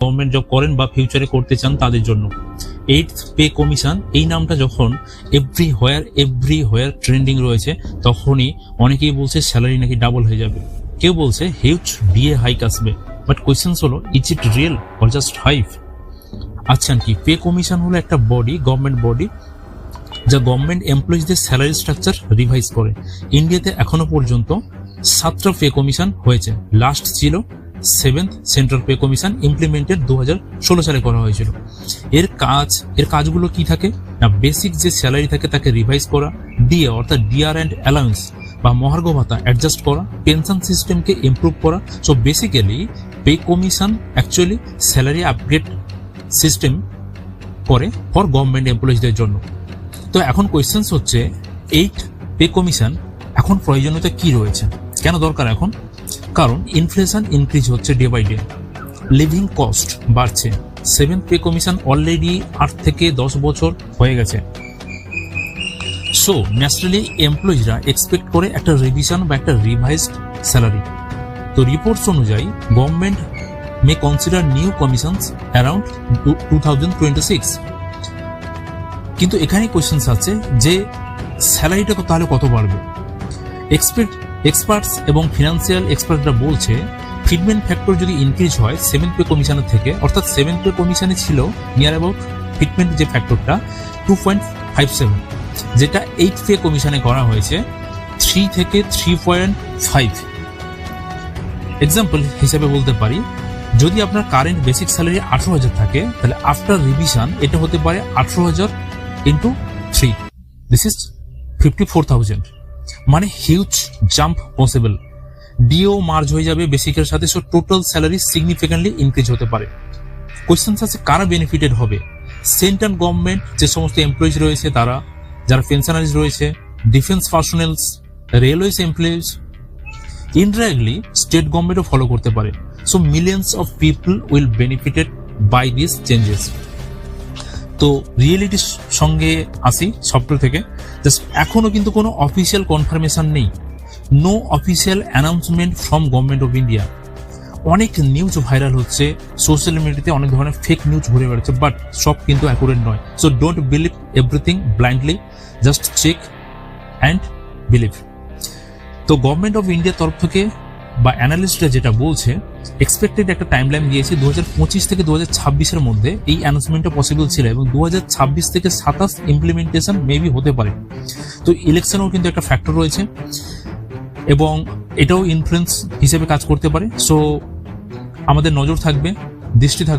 Government job করেন বা ফিউচারে করতে চান তাদের জন্য। 8th পে কমিশন, এই নামটা যখন এভরিহোয়ার ট্রেন্ডিং রয়েছে, তখনই অনেকেই বলছে স্যালারি নাকি ডাবল হয়ে যাবে, কেউ বলছে হিউজ ডিএ হাইক আসবে। বাট কোয়েশ্চেন হলো, is it real or just hype? আচ্ছা কি পে কমিশন হলো একটা বডি, গভর্নমেন্ট বডি, যা গভর্নমেন্ট এমপ্লয়িজদের স্যালারি স্ট্রাকচার রিভাইজ করে। ইন্ডিয়াতে এখনো পর্যন্ত 7টা পে কমিশন হয়েছে, লাস্ট ছিল 7th central pay commission, implemented 2016 সালে করা হয়েছিল। এর কাজগুলো কি থাকে না, বেসিক যে স্যালারি থাকে তাকে রিভাইজ করা, ডিএ অর্থাৎ ডিআর অ্যান্ড অ্যালাউন্স বা মহার্ঘ ভাতা অ্যাডজাস্ট করা, পেনশন সিস্টেমকে ইমপ্রুভ করা। So basically pay commission actually salary upgrade system করে ফর গভর্নমেন্ট এমপ্লয়িজদের জন্য। তো এখন কোয়েশ্চেন্স হচ্ছে, 8th পে কমিশন এখন প্রয়োজনীয়তা কি রয়েছে, কেন দরকার এখন? কারণ ইনফ্লেশন ইনক্রিজ হচ্ছে day by day, living cost বাড়ছে। 7th পে কমিশন অলরেডি 8 থেকে 10 বছর হয়ে গেছে। সো ন্যাচারালি এমপ্লয়িজরা এক্সপেক্ট করে একটা রিভিশন বা একটা রিভাইজড স্যালারি। তো রিপোর্টস অনুযায়ী government may consider new commissions around 2026। কিন্তু এখানে কোয়েশ্চেন্স আছে যে স্যালারিটা তাহলে কত বাড়বে? এক্সপার্টস এবং ফিনান্সিয়াল এক্সপার্টরা বলছে, ফিটমেন্ট ফ্যাক্টর যদি ইনক্রিজ হয় 7th পে কমিশনের থেকে, অর্থাৎ 7th পে কমিশনে ছিল নিয়ার অ্যাবাউট ফিটমেন্ট যে ফ্যাক্টরটা 2.57, যেটা 8th পে কমিশনে করা হয়েছে 3 থেকে 3.5। এক্সাম্পল হিসেবে বলতে পারি, যদি আপনার কারেন্ট বেসিক স্যালারি 18,000 থাকে, তাহলে আফটার রিভিশন এটা হতে পারে 18,000 ইন্টু 3, দিস ইজ 54,000, মানে huge jump possible. DA merge হয়ে যাবে বেসিকের সাথে, so total salary significantly increase হতে পারে। কোয়েশ্চেন আছে কারা বেনিফিটেড হবে? সেন্ট্রাল গভর্নমেন্ট যে সমস্ত এমপ্লয়িজ রয়েছে তারা, যারা পেনশনারিজ রয়েছে, defence personnels, railways employees, indirectly state গভর্নমেন্টও ফলো করতে পারে। So millions of people will benefited by this changes. তো রিয়েলিটির সঙ্গে আসি সফটওয়্যার থেকে, জাস্ট এখনো কিন্তু কোনো অফিসিয়াল কনফার্মেশন নেই, no official announcement from government of India. অনেক নিউজ ভাইরাল হচ্ছে সোশ্যাল মিডিয়াতে, অনেক ধরনের ফেক নিউজ ঘুরে বেড়াচ্ছে, বাট সব কিন্তু অ্যাকুরেট নয়। So don't believe everything blindly, just check and believe. তো গভর্নমেন্ট অফ ইন্ডিয়ার তরফ থেকে বা অ্যানালিস্টরা যেটা বলছে, এক্সপেক্টেড একটা টাইমলাইন দিয়েছে 2025 থেকে 2026-এর মধ্যে এই অ্যানাউন্সমেন্টটা পসিবল ছিল, এবং 2026 থেকে 27 ইমপ্লিমেন্টেশন মেবি হতে পারে। তো ইলেকশনও কিন্তু একটা ফ্যাক্টর রয়েছে এবং এটাও ইনফ্লুয়েন্স হিসেবে কাজ করতে পারে। সো আমাদের নজর থাকবে, দৃষ্টি থাকবে।